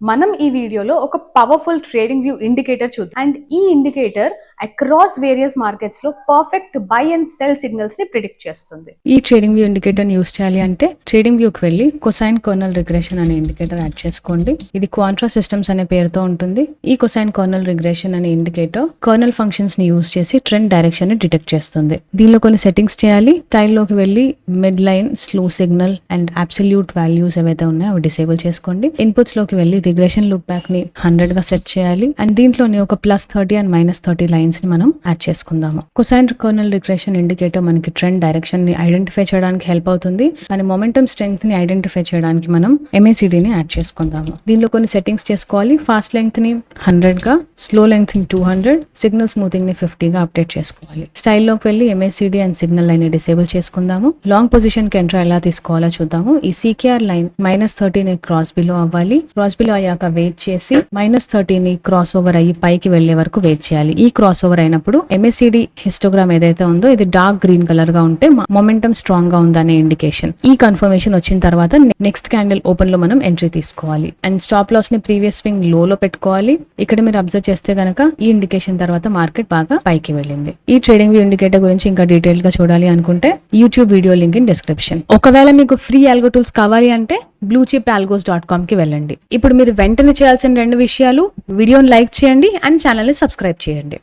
మనం ఈ వీడియోలో ఒక పవర్ఫుల్ ట్రేడింగ్ వ్యూ ఇండికేటర్ చూద్దాం. అండ్ ఈ ఇండికేటర్ అక్రాస్ వేరియస్ మార్కెట్స్ లో perfect by and cell signals ని ప్రిడిక్ట్ చేస్తుంది. ఈ ట్రేడింగ్ వ్యూ ఇండికేటర్ యూస్ చేయాలి అంటే ట్రేడింగ్ వ్యూకి వెళ్ళి కొసైన్ కర్నల్ రిగ్రెషన్ అనే ఇండికేటర్ యాడ్ చేసుకోండి. ఇది క్వాంట్రా సిస్టమ్స్ అనే పేరుతో ఉంటుంది. ఈ కొసైన్ కర్నల్ రిగ్రెషన్ అనే ఇండికేటర్ కర్నల్ ఫంక్షన్స్ ని యూస్ చేసి ట్రెండ్ డైరెక్షన్ ని డిటెక్ట్ చేస్తుంది. దీనిలో కొన్ని సెట్టింగ్స్ చేయాలి. స్టైల్లోకి వెళ్ళి mid line, slow signal and absolute values ఏవైతే ఉన్నాయో అవి డిసేబుల్ చేసుకోండి. ఇన్పుట్స్ లోకి వెళ్ళి రిగ్రెషన్ లుక్ బ్యాక్ ని 100 గా సెట్ చేయాలి. అండ్ దీంట్లోనే ఒక +30 అండ్ -30 లైన్స్ ని మనం యాడ్ చేసుకుందాము. కొసైన్ కర్నల్ రిగ్రెషన్ ఇండికేటర్ మనకి ట్రెండ్ డైరెక్షన్ ని ఐడెంటిఫై చేయడానికి హెల్ప్ అవుతుంది. అండ్ మొమెంటమ్ స్ట్రెంగ్త్ ని ఐడెంటిఫై చేయడానికి మనం MACD ని యాడ్ చేసుకుందాము. దీనిలో కొన్ని సెట్టింగ్స్ చేసుకోవాలి. ఫాస్ట్ లెంగ్త్ ని 100 గా, స్లో లెంగ్త్ ని 200, సిగ్నల్ స్మూతింగ్ ని 50 గా అప్డేట్ చేసుకోవాలి. స్టైల్లోకి వెళ్ళి MACD అండ్ సిగ్నల్ లైన్ ని డిసేబుల్ చేసుకుందాము. లాంగ్ పొజిషన్ కి ఎంటర్ ఎలా తీసుకోవాలో చూద్దాము. ఈ CKR లైన్ -30 ని క్రాస్ బిలో అవ్వాలి. క్రాస్ బిలో అయ్యాక వెయిట్ చేసి -30 ని క్రాస్ ఓవర్ అయ్యి పైకి వెళ్లే వరకు వెయిట్ చేయాలి. ఈ క్రాస్ ఓవర్ అయినప్పుడు MACD హిస్టోగ్రామ్ ఏదైతే ఉందో ఇది డార్క్ గ్రీన్ కలర్ గా ఉంటే మొమెంటం స్ట్రాంగ్ గా ఉందనే ఇండికేషన్. ఈ కన్ఫర్మేషన్ వచ్చిన తర్వాత నెక్స్ట్ క్యాండిల్ ఓపెన్ లో మనం ఎంట్రీ తీసుకోవాలి. అండ్ స్టాప్ లాస్ ని ప్రీవియస్ స్వింగ్ లో పెట్టుకోవాలి. ఇక్కడ మీరు అబ్జర్వ్ చేస్తే గనక ఈ ఇండికేషన్ తర్వాత మార్కెట్ బాగా పైకి వెళ్ళింది. ఈ ట్రేడింగ్ వ్యూ ఇండికేటర్ గురించి ఇంకా డీటెయిల్ గా చూడాలి అనుకుంటే YouTube video link in description. ఒకవేళ మీకు ఫ్రీ ఆల్గో టూల్స్ కావాలి అంటే bluechipalgos.com కి వెళ్ళండి. ఇప్పుడు మీరు వెంటనే చేయాల్సిన 2 విషయాలు: వీడియోని లైక్ చేయండి అండ్ ఛానల్ ని సబ్స్క్రైబ్ చేయండి.